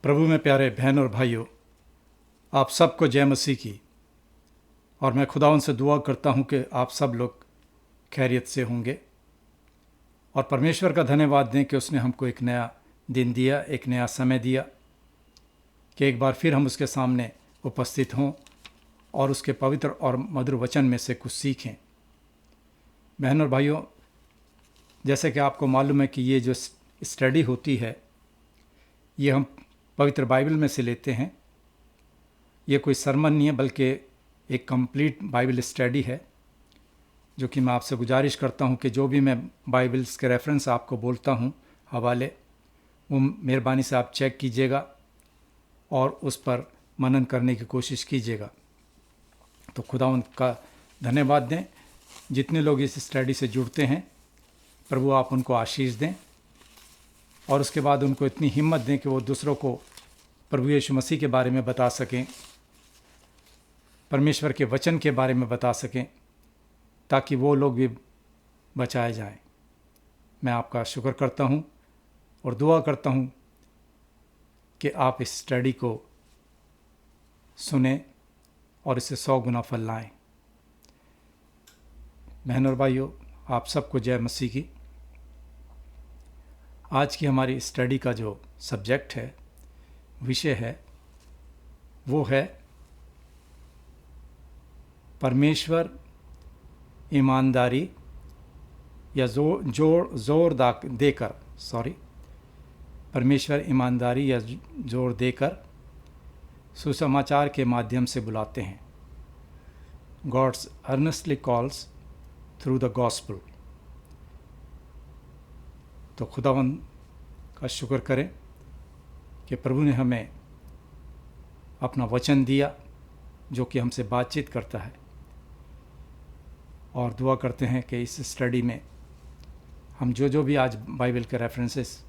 प्रभु में प्यारे बहन और भाइयों, आप सबको जय मसीह की। और मैं खुदावंद से दुआ करता हूं कि आप सब लोग खैरियत से होंगे और परमेश्वर का धन्यवाद दें कि उसने हमको एक नया दिन दिया, एक नया समय दिया कि एक बार फिर हम उसके सामने उपस्थित हों और उसके पवित्र और मधुर वचन में से कुछ सीखें। बहन और भाइयों, जैसे कि आपको मालूम है कि ये जो स्टडी होती है ये हम पवित्र बाइबल में से लेते हैं। ये कोई सरमन नहीं है बल्कि एक कंप्लीट बाइबल स्टडी है, जो कि मैं आपसे गुजारिश करता हूं कि जो भी मैं बाइबल्स के रेफरेंस आपको बोलता हूं, हवाले, वो मेहरबानी से आप चेक कीजिएगा और उस पर मनन करने की कोशिश कीजिएगा। तो खुदावंद का धन्यवाद दें। जितने लोग इस स्टडी से जुड़ते हैं, प्रभु आप उनको आशीष दें और उसके बाद उनको इतनी हिम्मत दें कि वो दूसरों को प्रभु यीशु मसीह के बारे में बता सकें, परमेश्वर के वचन के बारे में बता सकें, ताकि वो लोग भी बचाए जाएं। मैं आपका शुक्र करता हूं और दुआ करता हूं कि आप इस स्टडी को सुने और इससे 100 गुना फल लाएं। बहन और भाइयों, आप सबको जय मसीह की। आज की हमारी स्टडी का जो सब्जेक्ट है, विषय है, वो है परमेश्वर ईमानदारी या परमेश्वर ईमानदारी या जोर देकर सुसमाचार के माध्यम से बुलाते हैं। God's earnestly calls through the gospel. तो खुदावंद का शुक्र करें कि प्रभु ने हमें अपना वचन दिया जो कि हमसे बातचीत करता है, और दुआ करते हैं कि इस स्टडी में हम जो भी आज बाइबल के रेफरेंसेस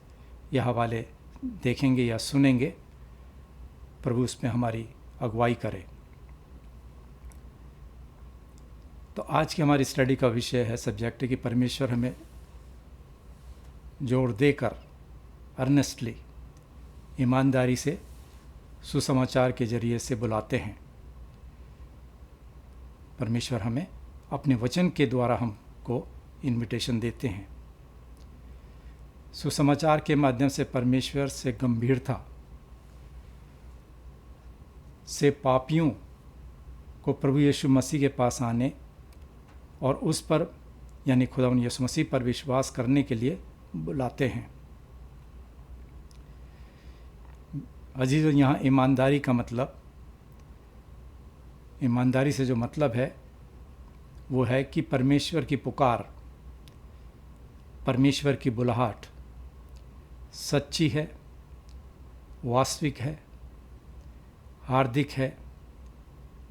या हवाले देखेंगे या सुनेंगे, प्रभु उसमें हमारी अगुवाई करे। तो आज की हमारी स्टडी का विषय है, सब्जेक्ट है कि परमेश्वर हमें जोर देकर अर्नेस्टली, ईमानदारी से सुसमाचार के जरिए से बुलाते हैं। परमेश्वर हमें अपने वचन के द्वारा हमको इनविटेशन देते हैं। सुसमाचार के माध्यम से परमेश्वर से गंभीरता से पापियों को प्रभु यीशु मसीह के पास आने और उस पर यानी खुदावंद यीशु मसीह पर विश्वास करने के लिए बुलाते हैं। अजीज़ों, यहाँ ईमानदारी का मतलब, ईमानदारी से जो मतलब है वो है कि परमेश्वर की पुकार, परमेश्वर की बुलाहट सच्ची है, वास्तविक है, हार्दिक है,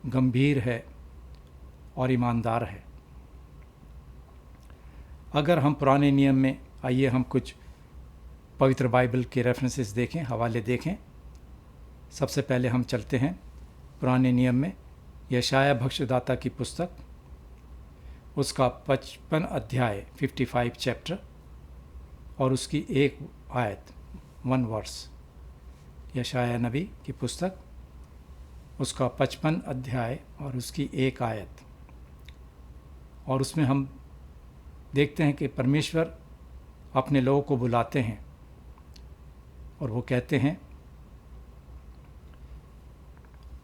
गंभीर है और ईमानदार है। अगर हम पुराने नियम में, आइए हम कुछ पवित्र बाइबल के रेफरेंसेस देखें, हवाले देखें। सबसे पहले हम चलते हैं पुराने नियम में, यशायाह भविष्यद्वक्ता की पुस्तक, उसका 55 अध्याय 55 चैप्टर और उसकी एक आयत, 1 वर्स। यशायाह नबी की पुस्तक, उसका 55 अध्याय और उसकी एक आयत। और उसमें हम देखते हैं कि परमेश्वर अपने लोगों को बुलाते हैं और वो कहते हैं,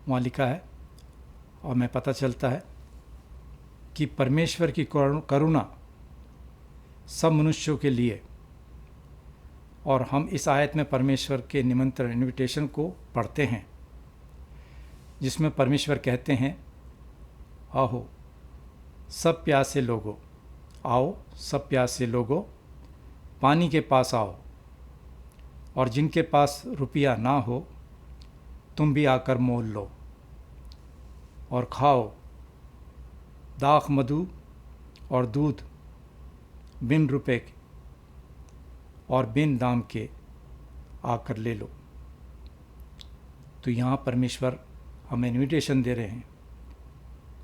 वहाँ लिखा है और मैं पता चलता है कि परमेश्वर की करुणा सब मनुष्यों के लिए। और हम इस आयत में परमेश्वर के निमंत्रण, इनविटेशन को पढ़ते हैं, जिसमें परमेश्वर कहते हैं, आओ सब प्यासे लोगों, आओ सब प्यासे लोगों, पानी के पास आओ, और जिनके पास रुपया ना हो तुम भी आकर मोल लो और खाओ। दाख मधु और दूध बिन रुपए के और बिन दाम के आकर ले लो। तो यहाँ परमेश्वर हमें इनविटेशन दे रहे हैं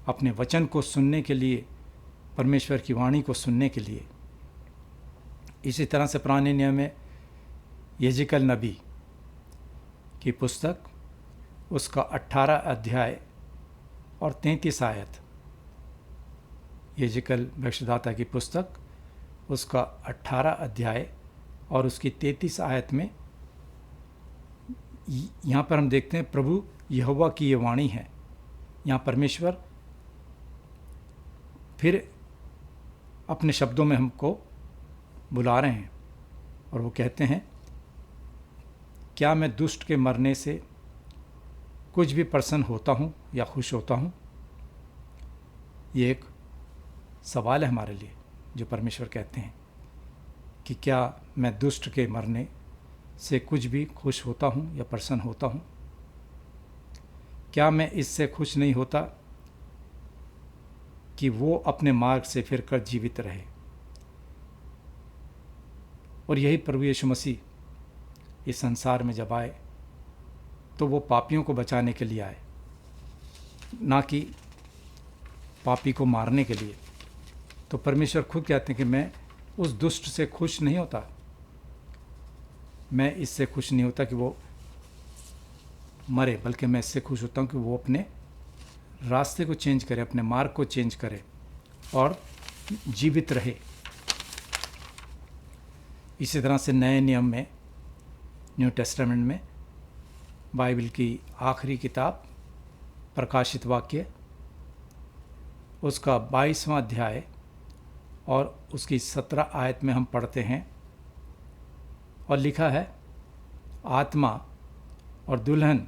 अपने वचन को सुनने के लिए, परमेश्वर की वाणी को सुनने के लिए। इसी तरह से पुराने नियम में यजिकल नबी की पुस्तक, उसका 18 अध्याय और 33 आयत। यहेजकेल भविष्यद्वक्ता की पुस्तक, उसका 18 अध्याय और उसकी 33 आयत में यहाँ पर हम देखते हैं प्रभु यहोवा की ये वाणी है। यहाँ परमेश्वर फिर अपने शब्दों में हमको बुला रहे हैं और वो कहते हैं, क्या मैं दुष्ट के मरने से कुछ भी प्रसन्न होता हूँ या खुश होता हूँ? ये एक सवाल है हमारे लिए, जो परमेश्वर कहते हैं कि क्या मैं दुष्ट के मरने से कुछ भी खुश होता हूँ या प्रसन्न होता हूँ? क्या मैं इससे खुश नहीं होता कि वो अपने मार्ग से फिरकर जीवित रहे? और यही प्रभु यीशु मसीह इस संसार में जब आए तो वो पापियों को बचाने के लिए आए, ना कि पापी को मारने के लिए। तो परमेश्वर खुद कहते हैं कि मैं उस दुष्ट से खुश नहीं होता, मैं इससे खुश नहीं होता कि वो मरे, बल्कि मैं इससे खुश होता हूँ कि वो अपने रास्ते को चेंज करे, अपने मार्ग को चेंज करे और जीवित रहे। इसी तरह से नए नियम में, न्यू टेस्टामेंट में, बाइबल की आखिरी किताब प्रकाशित वाक्य, उसका 22वां अध्याय और उसकी 17 आयत में हम पढ़ते हैं और लिखा है, आत्मा और दुल्हन,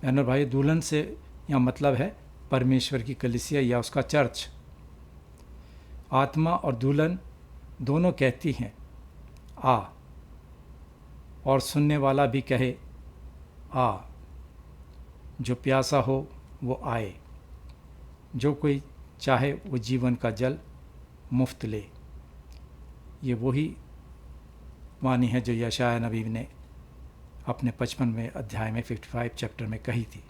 यानी भाई दुल्हन से यहाँ मतलब है परमेश्वर की कलीसिया या उसका चर्च। आत्मा और दुल्हन दोनों कहती हैं आ, और सुनने वाला भी कहे आ। जो प्यासा हो वो आए, जो कोई चाहे वो जीवन का जल मुफ्त ले। ये वही वाणी है जो यशायाह नबी ने अपने 55वें अध्याय में 55 चैप्टर में कही थी।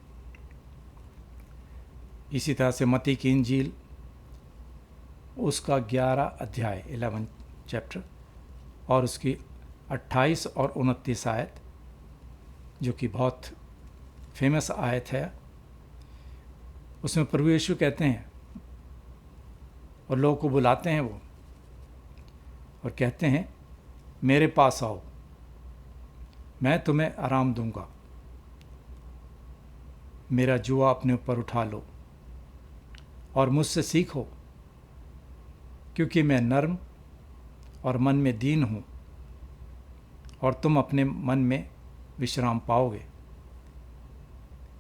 इसी तरह से मत्ती की इंजील, उसका 11 अध्याय 11 चैप्टर और उसकी 28 और 29 आयत, जो कि बहुत फेमस आयत है, उसमें प्रभु यीशु कहते हैं और लोगों को बुलाते हैं वो और कहते हैं, मेरे पास आओ, मैं तुम्हें आराम दूंगा, मेरा जुआ अपने ऊपर उठा लो और मुझसे सीखो, क्योंकि मैं नर्म और मन में दीन हूँ और तुम अपने मन में विश्राम पाओगे।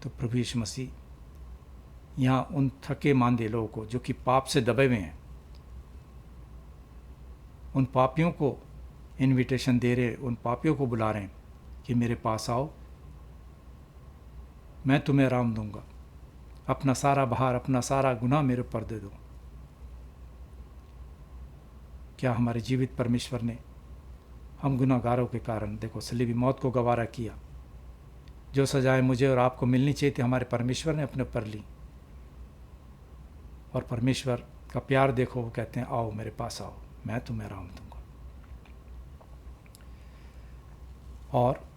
तो प्रभु यीशु मसीह यहाँ उन थके मांदे लोगों को, जो कि पाप से दबे हुए हैं, उन पापियों को इनविटेशन दे रहे, उन पापियों को बुला रहे हैं कि मेरे पास आओ, मैं तुम्हें आराम दूंगा, अपना सारा भार, अपना सारा गुनाह मेरे ऊपर दे दो। क्या हमारे जीवित परमेश्वर ने हम गुनाहगारों के कारण, देखो, सलीबी मौत को गवारा किया। जो सजाएं मुझे और आपको मिलनी चाहिए थी, हमारे परमेश्वर ने अपने ऊपर ली। और परमेश्वर का प्यार देखो, वो कहते हैं आओ मेरे पास आओ, मैं तुम्हें आराम दूंगा। और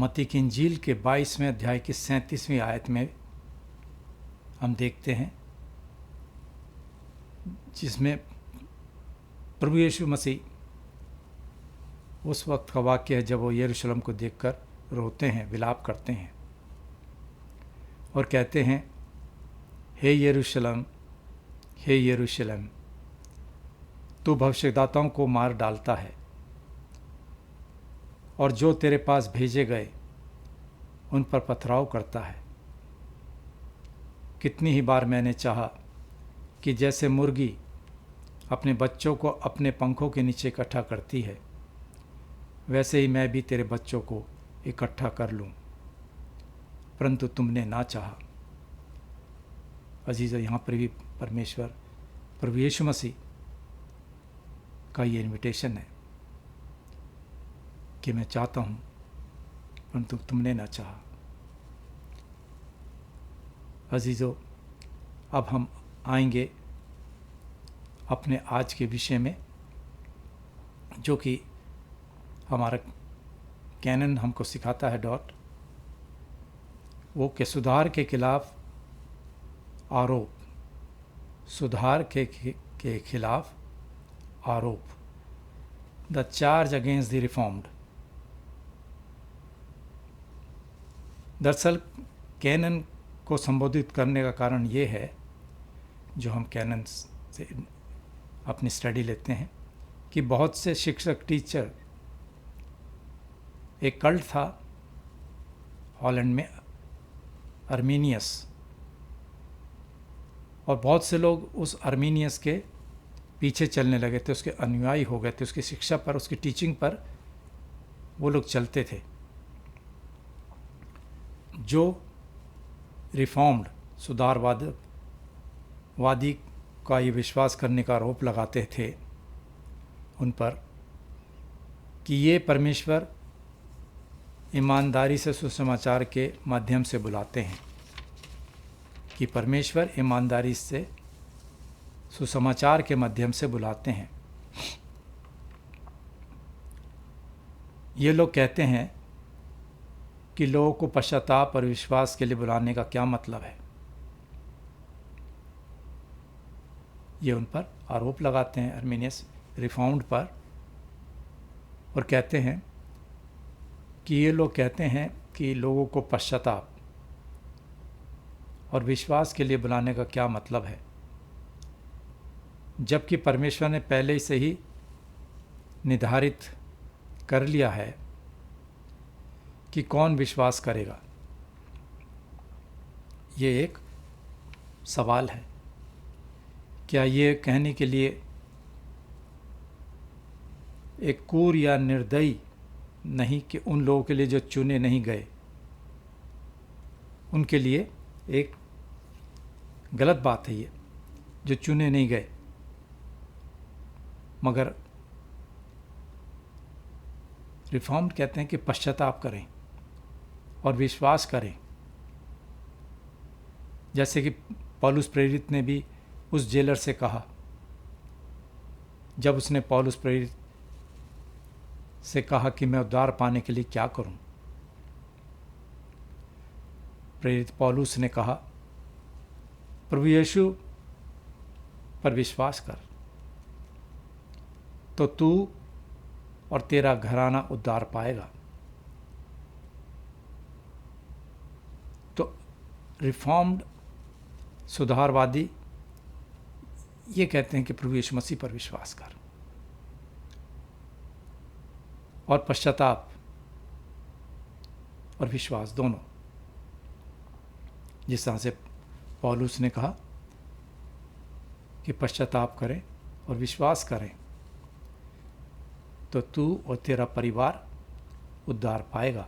मत्ती की इंजील के 22वें अध्याय की 37वीं आयत में हम देखते हैं, जिसमें प्रभु यीशु मसीह, उस वक्त का वाक्य है जब वो यरूशलेम को देखकर रोते हैं, विलाप करते हैं और कहते हैं, हे यरूशलेम, हे यरूशलेम, तू भविष्यद्वक्ताओं को मार डालता है और जो तेरे पास भेजे गए उन पर पथराव करता है। कितनी ही बार मैंने चाहा कि जैसे मुर्गी अपने बच्चों को अपने पंखों के नीचे इकट्ठा करती है, वैसे ही मैं भी तेरे बच्चों को इकट्ठा कर लूं, परंतु तुमने ना चाहा। अजीज़, यहाँ पर भी परमेश्वर, प्रभु यीशु मसीह का ये इनविटेशन है कि मैं चाहता हूँ, परंतु तुमने ना चाहा। अजीज़ों, अब हम आएंगे अपने आज के विषय में, जो कि हमारा कैनन हमको सिखाता है डॉट, वो कि सुधार के खिलाफ आरोप, सुधार के खिलाफ आरोप, the charge against the reformed. दरअसल कैनन को संबोधित करने का कारण ये है, जो हम कैनन से अपनी स्टडी लेते हैं, कि बहुत से शिक्षक टीचर, एक कल्ट था हॉलैंड में अर्मीनियस, और बहुत से लोग उस अर्मीनियस के पीछे चलने लगे थे, उसके अनुयायी हो गए थे, उसकी शिक्षा पर, उसकी टीचिंग पर वो लोग चलते थे। जो रिफॉर्म्ड सुधारवादी का ये विश्वास करने का आरोप लगाते थे उन पर कि ये परमेश्वर ईमानदारी से सुसमाचार के माध्यम से बुलाते हैं, कि परमेश्वर ईमानदारी से सुसमाचार के माध्यम से बुलाते हैं। ये लोग कहते हैं कि लोगों को पश्चाताप और विश्वास के लिए बुलाने का क्या मतलब है। ये उन पर आरोप लगाते हैं अर्मीनियस रिफॉर्म्ड पर, और कहते हैं कि ये लोग कहते हैं कि लोगों को पश्चाताप और विश्वास के लिए बुलाने का क्या मतलब है, जबकि परमेश्वर ने पहले से ही निर्धारित कर लिया है कि कौन विश्वास करेगा। ये एक सवाल है। क्या ये कहने के लिए एक क्रूर या निर्दयी नहीं कि उन लोगों के लिए जो चुने नहीं गए, उनके लिए एक गलत बात है ये, जो चुने नहीं गए, मगर रिफॉर्म्ड कहते हैं कि पश्चाताप करें और विश्वास करें। जैसे कि पौलुस प्रेरित ने भी उस जेलर से कहा, जब उसने पौलुस प्रेरित से कहा कि मैं उद्धार पाने के लिए क्या करूं, प्रेरित पौलुस ने कहा, प्रभु यीशु पर विश्वास कर तो तू और तेरा घराना उद्धार पाएगा। तो रिफॉर्म्ड सुधारवादी ये कहते हैं कि प्रभु यीशु मसीह पर विश्वास कर और पश्चाताप और विश्वास दोनों, जिस तरह से पौलुस ने कहा कि पश्चाताप करें और विश्वास करें तो तू और तेरा परिवार उद्धार पाएगा।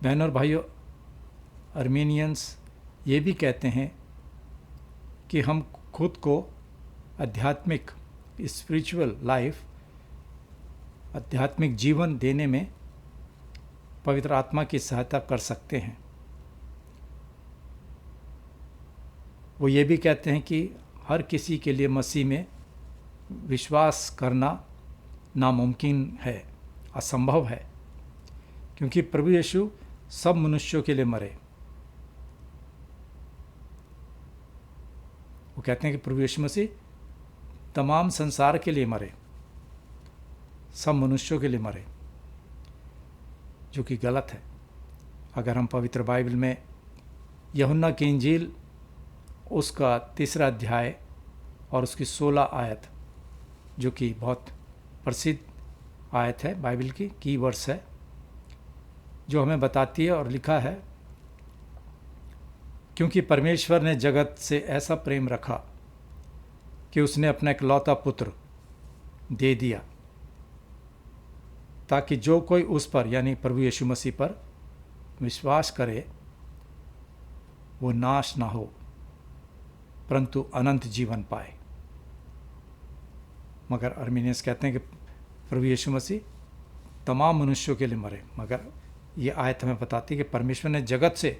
बहनों और भाइयों, अर्मीनियंस ये भी कहते हैं कि हम खुद को आध्यात्मिक स्पिरिचुअल लाइफ, आध्यात्मिक जीवन देने में पवित्र आत्मा की सहायता कर सकते हैं। वो ये भी कहते हैं कि हर किसी के लिए मसीह में विश्वास करना नामुमकिन है, असंभव है, क्योंकि प्रभु यीशु सब मनुष्यों के लिए मरे। वो कहते हैं कि प्रभु यीशु मसीह तमाम संसार के लिए मरे, सब मनुष्यों के लिए मरे, जो कि गलत है। अगर हम पवित्र बाइबल में यूहन्ना की इंजील उसका 3 अध्याय और उसकी 16 आयत, जो कि बहुत प्रसिद्ध आयत है बाइबल की वर्स है, जो हमें बताती है और लिखा है, क्योंकि परमेश्वर ने जगत से ऐसा प्रेम रखा कि उसने अपना इकलौता पुत्र दे दिया, ताकि जो कोई उस पर यानी प्रभु यीशु मसीह पर विश्वास करे वो नाश ना हो परंतु अनंत जीवन पाए। मगर अर्मीनियंस कहते हैं कि प्रभु यीशु मसीह तमाम मनुष्यों के लिए मरे। मगर ये आयत हमें बताती है कि परमेश्वर ने जगत से,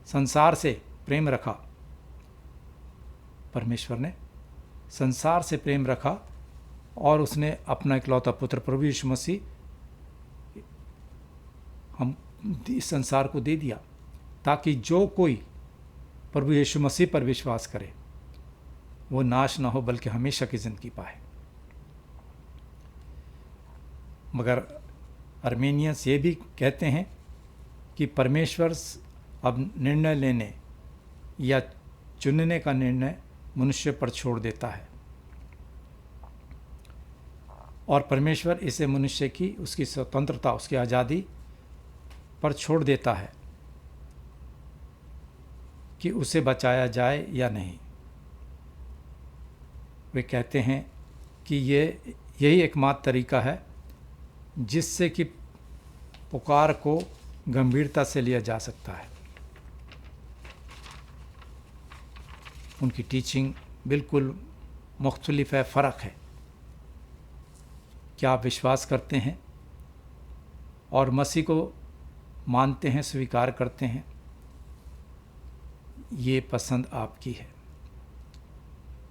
संसार से प्रेम रखा, परमेश्वर ने संसार से प्रेम रखा और उसने अपना इकलौता पुत्र प्रभु यीशु मसीह हम इस संसार को दे दिया, ताकि जो कोई प्रभु यीशु मसीह पर विश्वास करे वो नाश ना हो बल्कि हमेशा की ज़िंदगी पाए। मगर अर्मेनियंस ये भी कहते हैं कि परमेश्वर अब निर्णय लेने या चुनने का निर्णय मनुष्य पर छोड़ देता है, और परमेश्वर इसे मनुष्य की उसकी स्वतंत्रता, उसकी आज़ादी पर छोड़ देता है कि उसे बचाया जाए या नहीं। वे कहते हैं कि यही एकमात्र तरीका है जिससे कि पुकार को गंभीरता से लिया जा सकता है। उनकी टीचिंग बिल्कुल मुख्तलिफ है, फ़र्क है। क्या आप विश्वास करते हैं और मसीह को मानते हैं, स्वीकार करते हैं? ये पसंद आपकी है,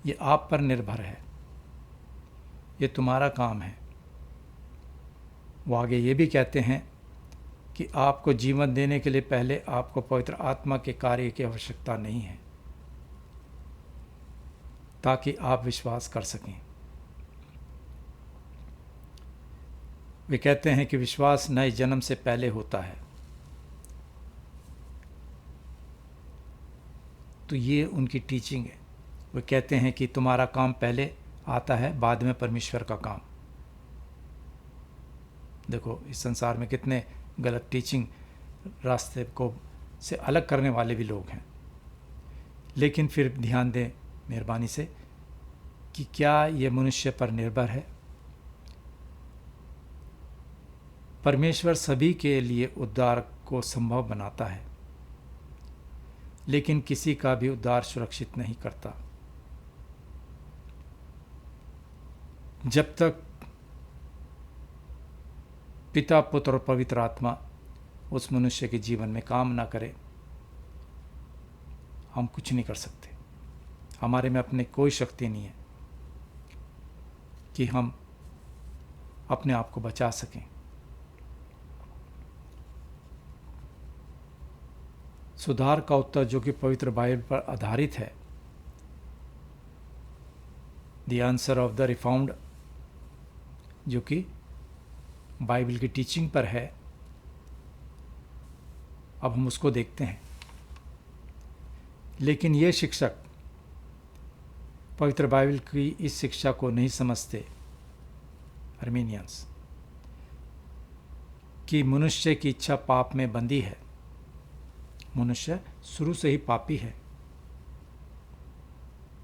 ये आप पर निर्भर है, ये तुम्हारा काम है। वो आगे ये भी कहते हैं कि आपको जीवन देने के लिए पहले आपको पवित्र आत्मा के कार्य की आवश्यकता नहीं है, ताकि आप विश्वास कर सकें। वे कहते हैं कि विश्वास नए जन्म से पहले होता है। तो ये उनकी टीचिंग है। वे कहते हैं कि तुम्हारा काम पहले आता है, बाद में परमेश्वर का काम। देखो इस संसार में कितने गलत टीचिंग रास्ते को से अलग करने वाले भी लोग हैं, लेकिन फिर ध्यान दें मेहरबानी से कि क्या ये मनुष्य पर निर्भर है। परमेश्वर सभी के लिए उद्धार को संभव बनाता है, लेकिन किसी का भी उद्धार सुरक्षित नहीं करता जब तक पिता, पुत्र और पवित्र आत्मा उस मनुष्य के जीवन में काम ना करे। हम कुछ नहीं कर सकते, हमारे में अपने कोई शक्ति नहीं है कि हम अपने आप को बचा सकें। सुधार का उत्तर जो कि पवित्र बाइबल पर आधारित है, the answer of the reformed, जो कि बाइबल की टीचिंग पर है, अब हम उसको देखते हैं। लेकिन ये शिक्षक पवित्र बाइबल की इस शिक्षा को नहीं समझते, अर्मेनियंस, कि मनुष्य की इच्छा पाप में बंधी है। मनुष्य शुरू से ही पापी है।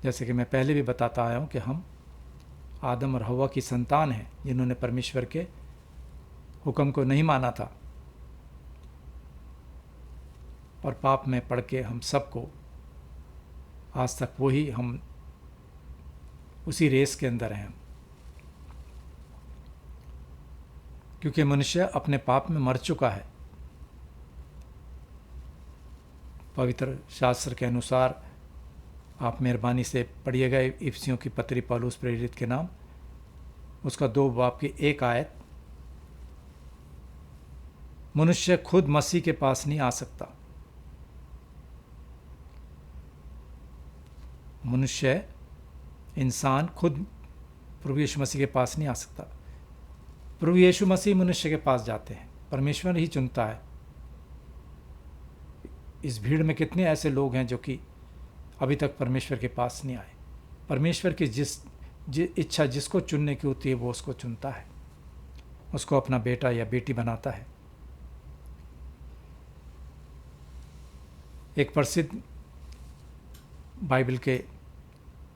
जैसे कि मैं पहले भी बताता आया हूँ कि हम आदम और हव्वा की संतान हैं, जिन्होंने परमेश्वर के हुक्म को नहीं माना था, और पाप में पड़ के हम सबको आज तक वही हम उसी रेस के अंदर हैं, क्योंकि मनुष्य अपने पाप में मर चुका है। पवित्र शास्त्र के अनुसार आप मेहरबानी से पढ़िएगा इफिसियों की पत्री पौलुस प्रेरित के नाम, उसका 2 बाब की 1 आयत। मनुष्य खुद मसीह के पास नहीं आ सकता। मनुष्य, इंसान खुद प्रभु यीशु मसीह के पास नहीं आ सकता। प्रभु यीशु मसीह मनुष्य के पास जाते हैं, परमेश्वर ही चुनता है। इस भीड़ में कितने ऐसे लोग हैं जो कि अभी तक परमेश्वर के पास नहीं आए। परमेश्वर की जिस इच्छा जिसको चुनने की होती है वो उसको चुनता है, उसको अपना बेटा या बेटी बनाता है। एक प्रसिद्ध बाइबल के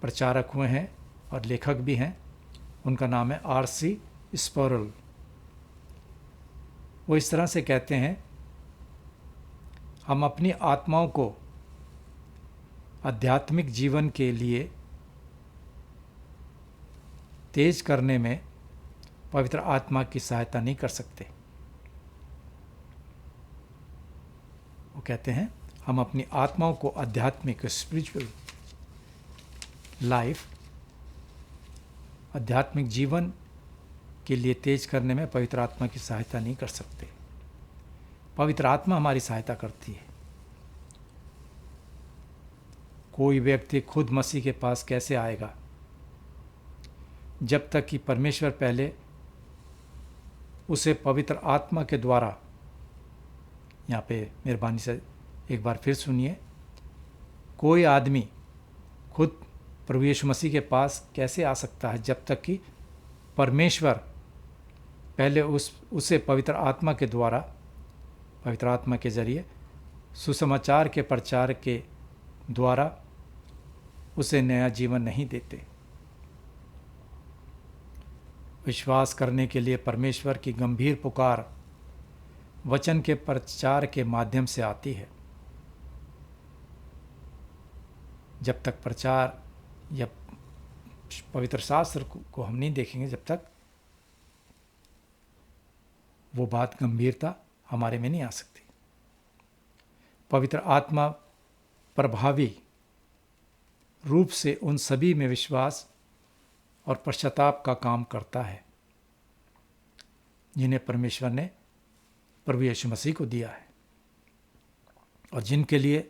प्रचारक हुए हैं और लेखक भी हैं, उनका नाम है R.C. स्परल। वो इस तरह से कहते हैं, हम अपनी आत्माओं को आध्यात्मिक जीवन के लिए तेज करने में पवित्र आत्मा की सहायता नहीं कर सकते। वो कहते हैं हम अपनी आत्माओं को आध्यात्मिक स्पिरिचुअल लाइफ आध्यात्मिक जीवन के लिए तेज करने में पवित्र आत्मा की सहायता नहीं कर सकते। पवित्र आत्मा हमारी सहायता करती है। कोई व्यक्ति खुद मसीह के पास कैसे आएगा जब तक कि परमेश्वर पहले उसे पवित्र आत्मा के द्वारा, यहाँ पे मेहरबानी से एक बार फिर सुनिए, कोई आदमी खुद प्रभु यीशु मसीह के पास कैसे आ सकता है जब तक कि परमेश्वर पहले उसे पवित्र आत्मा के द्वारा, पवित्र आत्मा के जरिए सुसमाचार के प्रचार के द्वारा उसे नया जीवन नहीं देते। विश्वास करने के लिए परमेश्वर की गंभीर पुकार वचन के प्रचार के माध्यम से आती है। जब तक प्रचार या पवित्र शास्त्र को हम नहीं देखेंगे, जब तक वो बात गंभीरता हमारे में नहीं आ सकती। पवित्र आत्मा प्रभावी रूप से उन सभी में विश्वास और पश्चाताप का काम करता है जिन्हें परमेश्वर ने प्रभु यीशु मसीह को दिया है और जिनके लिए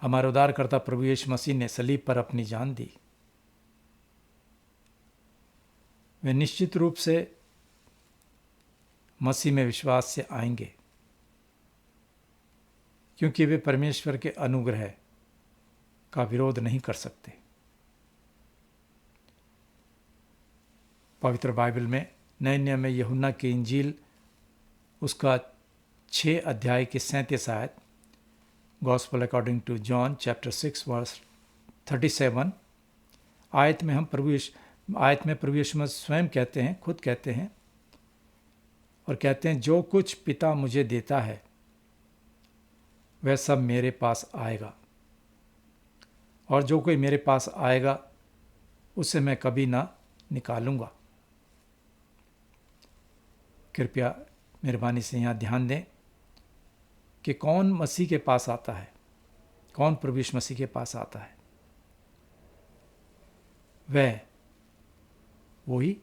हमारे उद्धारकर्ता प्रभु यीशु मसीह ने सलीब पर अपनी जान दी। वे निश्चित रूप से मसीह में विश्वास से आएंगे क्योंकि वे परमेश्वर के अनुग्रह का विरोध नहीं कर सकते। पवित्र बाइबल में नए नियम में यूहन्ना की इंजील उसका 6 अध्याय की 37 आयत, gospel according to John chapter 6 verse 37 आयत में प्रभु यीशु मसीह स्वयं कहते हैं, खुद कहते हैं और कहते हैं, जो कुछ पिता मुझे देता है वह सब मेरे पास आएगा और जो कोई मेरे पास आएगा उसे मैं कभी ना निकालूंगा। कृपया मेहरबानी से यहाँ ध्यान दें कि कौन मसीह के पास आता है, कौन प्रभु यीशु मसीह के पास आता है। वही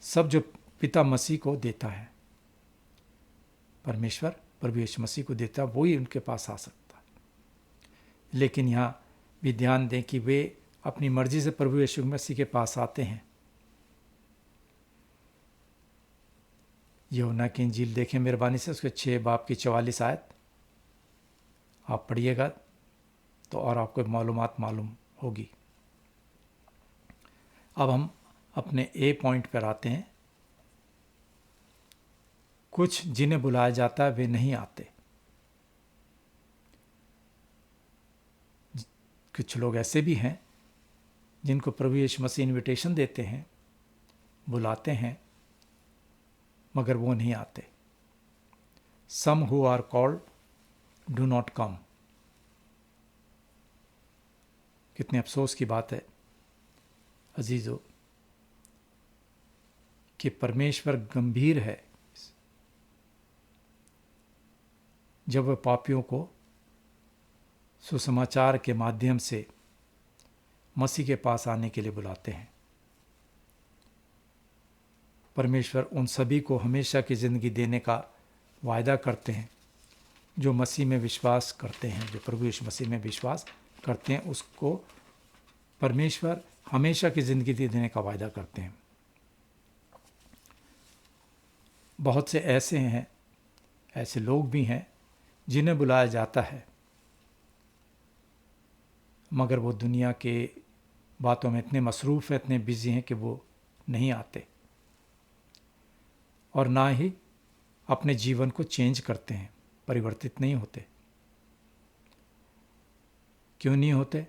सब जो पिता मसीह को देता है, परमेश्वर प्रभु यीशु मसीह को देता है, वही उनके पास आ सकता है। लेकिन यहाँ भी ध्यान दें कि वे अपनी मर्जी से प्रभु यीशु मसीह के पास आते हैं। यूहन्ना की इंजील देखें मेहरबानी से, उसके 6 बाब की 44 आयत आप पढ़िएगा तो और आपको मालूम होगी। अब हम अपने ए पॉइंट पर आते हैं। कुछ जिन्हें बुलाया जाता है वे नहीं आते। कुछ लोग ऐसे भी हैं जिनको प्रभु यीशु मसीह इनविटेशन देते हैं, बुलाते हैं, मगर वो नहीं आते। Some who are called do not come। कितने अफसोस की बात है अजीजों कि परमेश्वर गंभीर है जब वह पापियों को सुसमाचार के माध्यम से मसीह के पास आने के लिए बुलाते हैं। परमेश्वर उन सभी को हमेशा की ज़िंदगी देने का वायदा करते हैं जो मसीह में विश्वास करते हैं, जो प्रभु यीशु मसीह में विश्वास करते हैं, उसको परमेश्वर हमेशा की ज़िंदगी देने का वायदा करते हैं। बहुत से ऐसे लोग भी हैं जिन्हें बुलाया जाता है मगर वो दुनिया के बातों में इतने मसरूफ़ हैं, इतने बिजी हैं कि वो नहीं आते और ना ही अपने जीवन को चेंज करते हैं, परिवर्तित नहीं होते। क्यों नहीं होते?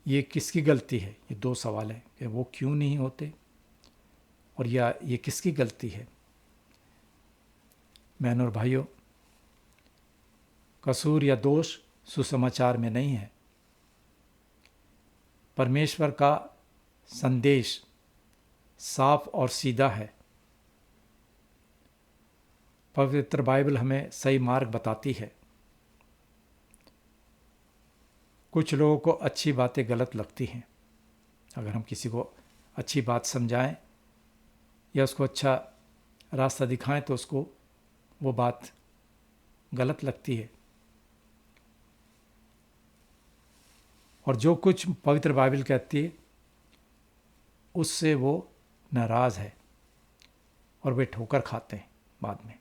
ये किसकी गलती है? ये 2 सवाल हैं कि वो क्यों नहीं होते और या ये किसकी गलती है। बहनों और भाइयों, कसूर या दोष सुसमाचार में नहीं है। परमेश्वर का संदेश साफ और सीधा है। पवित्र बाइबल हमें सही मार्ग बताती है। कुछ लोगों को अच्छी बातें गलत लगती हैं। अगर हम किसी को अच्छी बात समझाएं या उसको अच्छा रास्ता दिखाएं तो उसको वो बात गलत लगती है। और जो कुछ पवित्र बाइबल कहती है उससे वो नाराज़ है और वे ठोकर खाते हैं बाद में।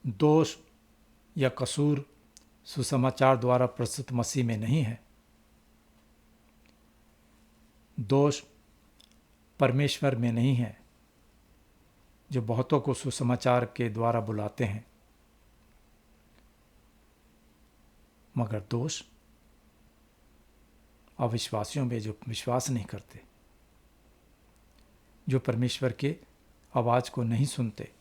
दोष या कसूर सुसमाचार द्वारा प्रस्तुत मसीह में नहीं है। दोष परमेश्वर में नहीं है जो बहुतों को सुसमाचार के द्वारा बुलाते हैं, मगर दोष अविश्वासियों में जो विश्वास नहीं करते, जो परमेश्वर के आवाज़ को नहीं सुनते,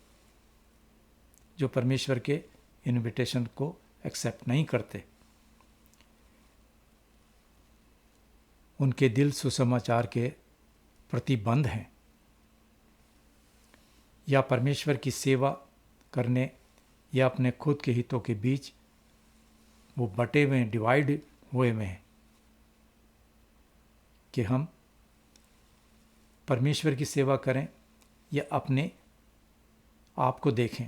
जो परमेश्वर के इनविटेशन को एक्सेप्ट नहीं करते। उनके दिल सुसमाचार के प्रति बंद हैं या परमेश्वर की सेवा करने या अपने खुद के हितों के बीच वो बटे हुए, डिवाइड हुए हैं कि हम परमेश्वर की सेवा करें या अपने आप को देखें।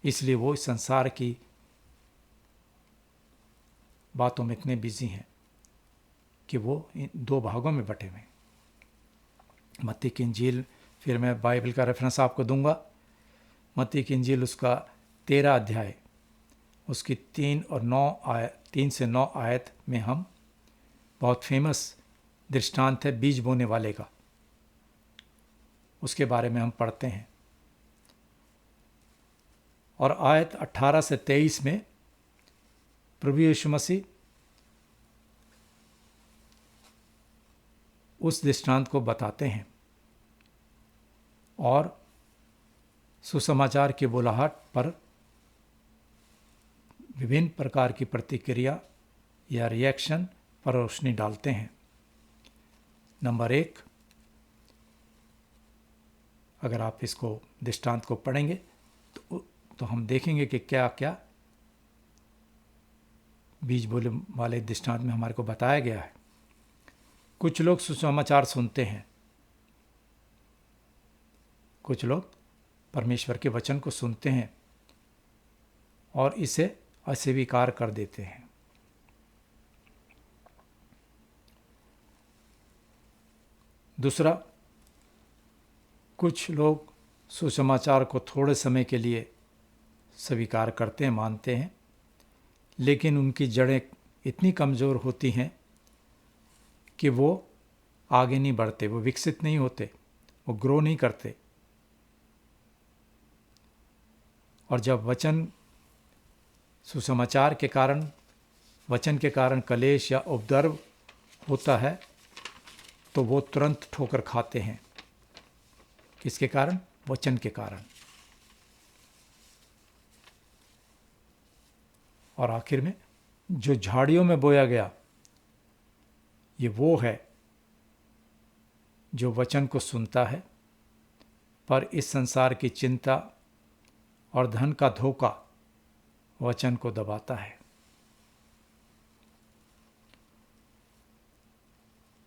इसलिए वो इस संसार की बातों में इतने बिजी हैं कि वो इन दो भागों में बटे हुए हैं। मत्ती की इंजील, फिर मैं बाइबल का रेफरेंस आपको दूंगा। मत्ती की इंजील उसका 13 अध्याय उसकी 3 से 9 आयत में हम बहुत फेमस दृष्टांत है बीज बोने वाले का, उसके बारे में हम पढ़ते हैं। और आयत 18 से 23 में प्रभु यीशु मसीह उस दृष्टांत को बताते हैं और सुसमाचार की बुलाहट पर विभिन्न प्रकार की प्रतिक्रिया या रिएक्शन पर रोशनी डालते हैं। नंबर 1, अगर आप इसको दृष्टांत को पढ़ेंगे तो हम देखेंगे कि क्या क्या बीज बोले वाले दृष्टांत में हमारे को बताया गया है। कुछ लोग सुसमाचार सुनते हैं, कुछ लोग परमेश्वर के वचन को सुनते हैं और इसे अस्वीकार कर देते हैं। दूसरा, कुछ लोग सुसमाचार को थोड़े समय के लिए स्वीकार करते हैं, मानते हैं, लेकिन उनकी जड़ें इतनी कमज़ोर होती हैं कि वो आगे नहीं बढ़ते, वो विकसित नहीं होते, वो ग्रो नहीं करते। और जब वचन सुसमाचार के कारण, वचन के कारण कलेश या उपद्रव होता है तो वो तुरंत ठोकर खाते हैं। किसके कारण? वचन के कारण। और आखिर में जो झाड़ियों में बोया गया, ये वो है जो वचन को सुनता है पर इस संसार की चिंता और धन का धोखा वचन को दबाता है।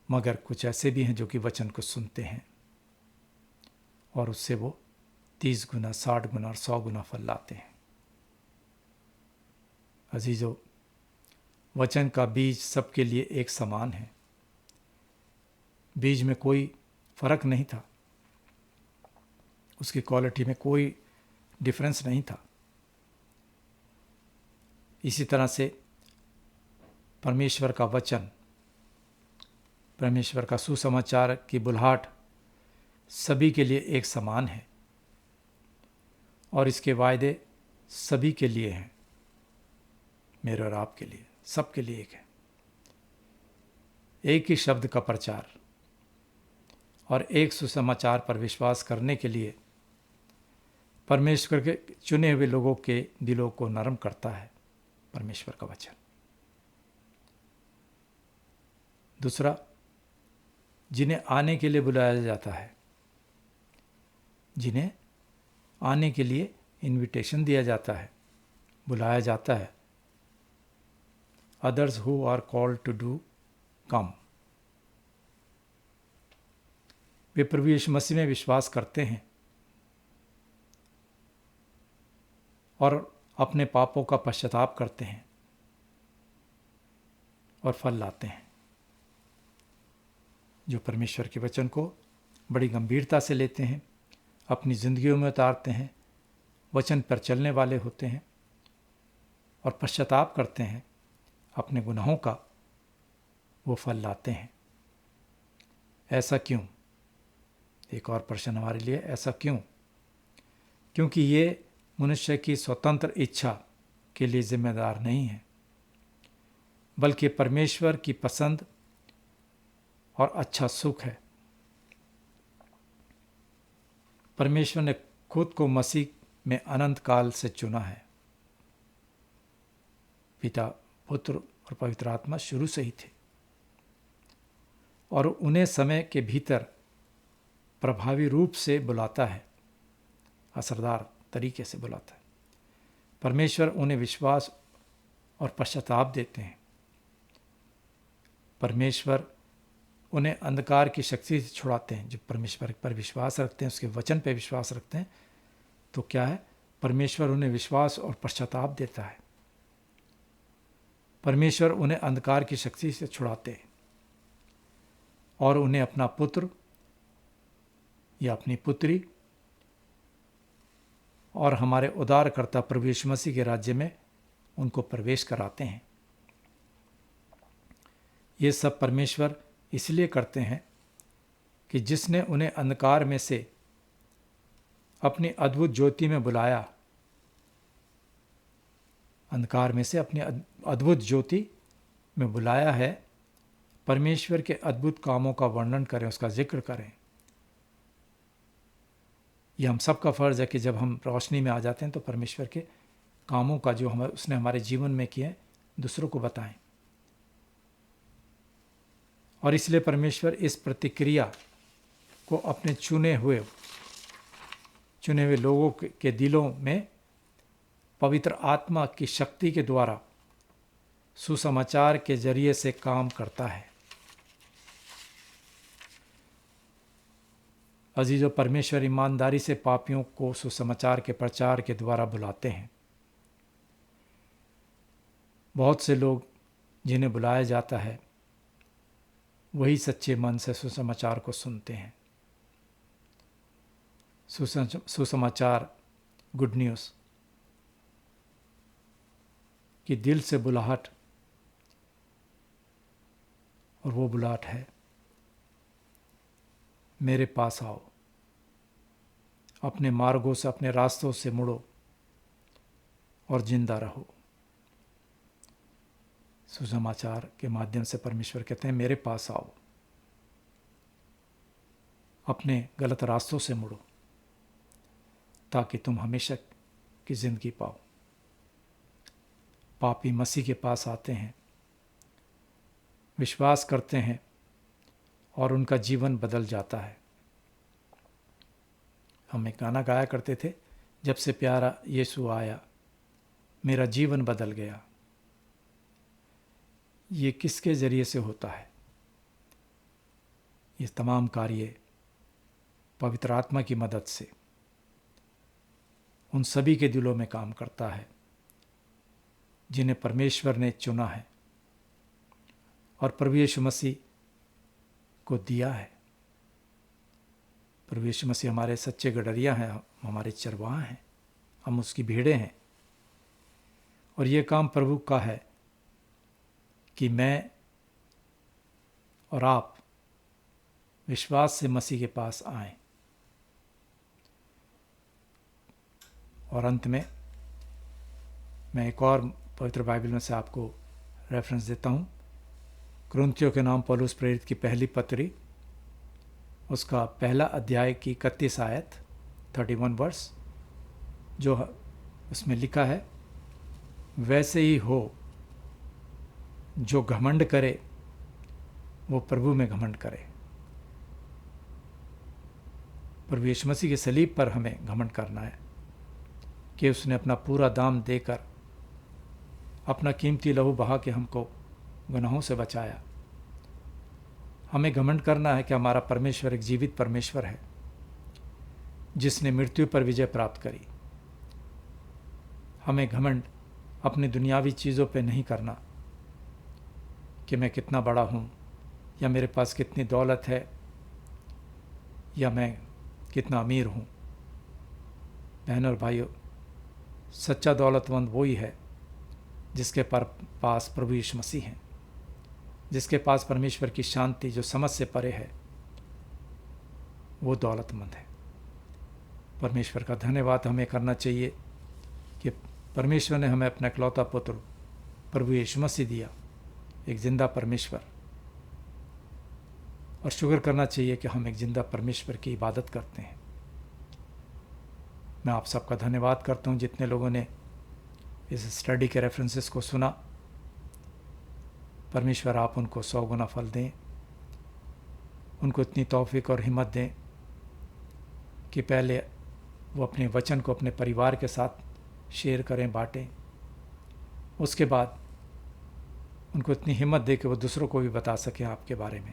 मगर कुछ ऐसे भी हैं जो कि वचन को सुनते हैं और उससे वो 30 गुना, 60 गुना और 100 गुना फल लाते हैं। अजीजों, वचन का बीज सबके लिए एक समान है। बीज में कोई फर्क नहीं था, उसकी क्वालिटी में कोई डिफरेंस नहीं था। इसी तरह से परमेश्वर का वचन, परमेश्वर का सुसमाचार की बुलाहट सभी के लिए एक समान है और इसके वायदे सभी के लिए हैं, मेरे और आपके लिए, सबके लिए एक है। एक ही शब्द का प्रचार और एक सुसमाचार पर विश्वास करने के लिए परमेश्वर के चुने हुए लोगों के दिलों को नरम करता है परमेश्वर का वचन। दूसरा, जिन्हें आने के लिए बुलाया जाता है, जिन्हें आने के लिए इनविटेशन दिया जाता है, बुलाया जाता है, others who are called to do come। वे प्रभु यीशु मसीह में विश्वास करते हैं और अपने पापों का पश्चाताप करते हैं और फल लाते हैं, जो परमेश्वर के वचन को बड़ी गंभीरता से लेते हैं, अपनी जिंदगियों में उतारते हैं, वचन पर चलने वाले होते हैं और पश्चाताप करते हैं अपने गुनाहों का, वो फल लाते हैं। ऐसा क्यों? एक और प्रश्न हमारे लिए, ऐसा क्यों? क्योंकि ये मनुष्य की स्वतंत्र इच्छा के लिए जिम्मेदार नहीं है, बल्कि परमेश्वर की पसंद और अच्छा सुख है। परमेश्वर ने खुद को मसीह में अनंत काल से चुना है। पिता, पुत्र और पवित्र आत्मा शुरू से ही थे और उन्हें समय के भीतर प्रभावी रूप से बुलाता है, असरदार तरीके से बुलाता है। परमेश्वर उन्हें विश्वास और पश्चाताप देते हैं। परमेश्वर उन्हें अंधकार की शक्ति से छुड़ाते हैं। जो परमेश्वर पर विश्वास रखते हैं, उसके वचन पर विश्वास रखते हैं, तो क्या है, परमेश्वर उन्हें विश्वास और पश्चाताप देता है। परमेश्वर उन्हें अंधकार की शक्ति से छुड़ाते हैं और उन्हें अपना पुत्र या अपनी पुत्री और हमारे उद्धारकर्ता प्रभु यीशु मसीह के राज्य में उनको प्रवेश कराते हैं। ये सब परमेश्वर इसलिए करते हैं कि जिसने उन्हें अंधकार में से अपनी अद्भुत ज्योति में बुलाया, अंधकार में से अपनी अद्भुत ज्योति में बुलाया है, परमेश्वर के अद्भुत कामों का वर्णन करें, उसका जिक्र करें। यह हम सबका फर्ज है कि जब हम रोशनी में आ जाते हैं तो परमेश्वर के कामों का जो उसने हमारे जीवन में किए दूसरों को बताएं। और इसलिए परमेश्वर इस प्रतिक्रिया को अपने चुने हुए लोगों के दिलों में पवित्र आत्मा की शक्ति के द्वारा सुसमाचार के जरिए से काम करता है। अजीजों, परमेश्वर ईमानदारी से पापियों को सुसमाचार के प्रचार के द्वारा बुलाते हैं। बहुत से लोग जिन्हें बुलाया जाता है वही सच्चे मन से सुसमाचार को सुनते हैं। सुसमाचार, गुड न्यूज़ की दिल से बुलाहट, और वो बुलाहट है, मेरे पास आओ, अपने मार्गों से, अपने रास्तों से मुड़ो और जिंदा रहो। सुसमाचार के माध्यम से परमेश्वर कहते हैं, मेरे पास आओ, अपने गलत रास्तों से मुड़ो ताकि तुम हमेशा की जिंदगी पाओ। पापी मसीह के पास आते हैं, विश्वास करते हैं और उनका जीवन बदल जाता है। हम एक गाना गाया करते थे, जब से प्यारा यीशु आया मेरा जीवन बदल गया। ये किसके ज़रिए से होता है? ये तमाम कार्य पवित्र आत्मा की मदद से उन सभी के दिलों में काम करता है जिन्हें परमेश्वर ने चुना है और प्रभु यीशु मसीह को दिया है। प्रभु यीशु मसीह हमारे सच्चे गडरिया हैं, हमारे चरवाहा हैं, हम उसकी भेड़ें हैं। और ये काम प्रभु का है कि मैं और आप विश्वास से मसीह के पास आएं। और अंत में मैं एक और पवित्र बाइबल में से आपको रेफरेंस देता हूँ। कुरिन्थियों के नाम पौलुस प्रेरित की पहली पत्री, उसका पहला अध्याय की 31 आयत 31 वर्स, जो उसमें लिखा है, वैसे ही हो, जो घमंड करे वो प्रभु में घमंड करे। प्रभु यीशु मसीह के सलीब पर हमें घमंड करना है कि उसने अपना पूरा दाम देकर अपना कीमती लहू बहा के हमको गुनाहों से बचाया। हमें घमंड करना है कि हमारा परमेश्वर एक जीवित परमेश्वर है जिसने मृत्यु पर विजय प्राप्त करी। हमें घमंड अपनी दुनियावी चीज़ों पे नहीं करना कि मैं कितना बड़ा हूँ, या मेरे पास कितनी दौलत है, या मैं कितना अमीर हूँ। बहनों और भाइयों, सच्चा दौलतमंद वही है जिसके पास प्रभु यीशु मसीह हैं, जिसके पास परमेश्वर की शांति जो समझ से परे है, वो दौलतमंद है। परमेश्वर का धन्यवाद हमें करना चाहिए कि परमेश्वर ने हमें अपना इकलौता पुत्र प्रभु यीशु मसीह दिया, एक जिंदा परमेश्वर, और शुक्र करना चाहिए कि हम एक जिंदा परमेश्वर की इबादत करते हैं। मैं आप सबका धन्यवाद करता हूँ जितने लोगों ने इस स्टडी के रेफरेंसेस को सुना। परमेश्वर आप उनको 100 गुना फल दें, उनको इतनी तौफीक और हिम्मत दें कि पहले वो अपने वचन को अपने परिवार के साथ शेयर करें, बांटें। उसके बाद उनको इतनी हिम्मत दे कि वो दूसरों को भी बता सकें आपके बारे में,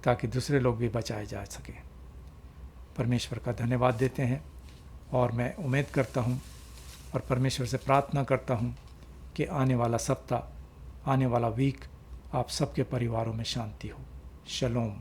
ताकि दूसरे लोग भी बचाए जा सकें। परमेश्वर का धन्यवाद देते हैं, और मैं उम्मीद करता हूँ और परमेश्वर से प्रार्थना करता हूँ कि आने वाला सप्ताह, आने वाला वीक आप सबके परिवारों में शांति हो। शलोम।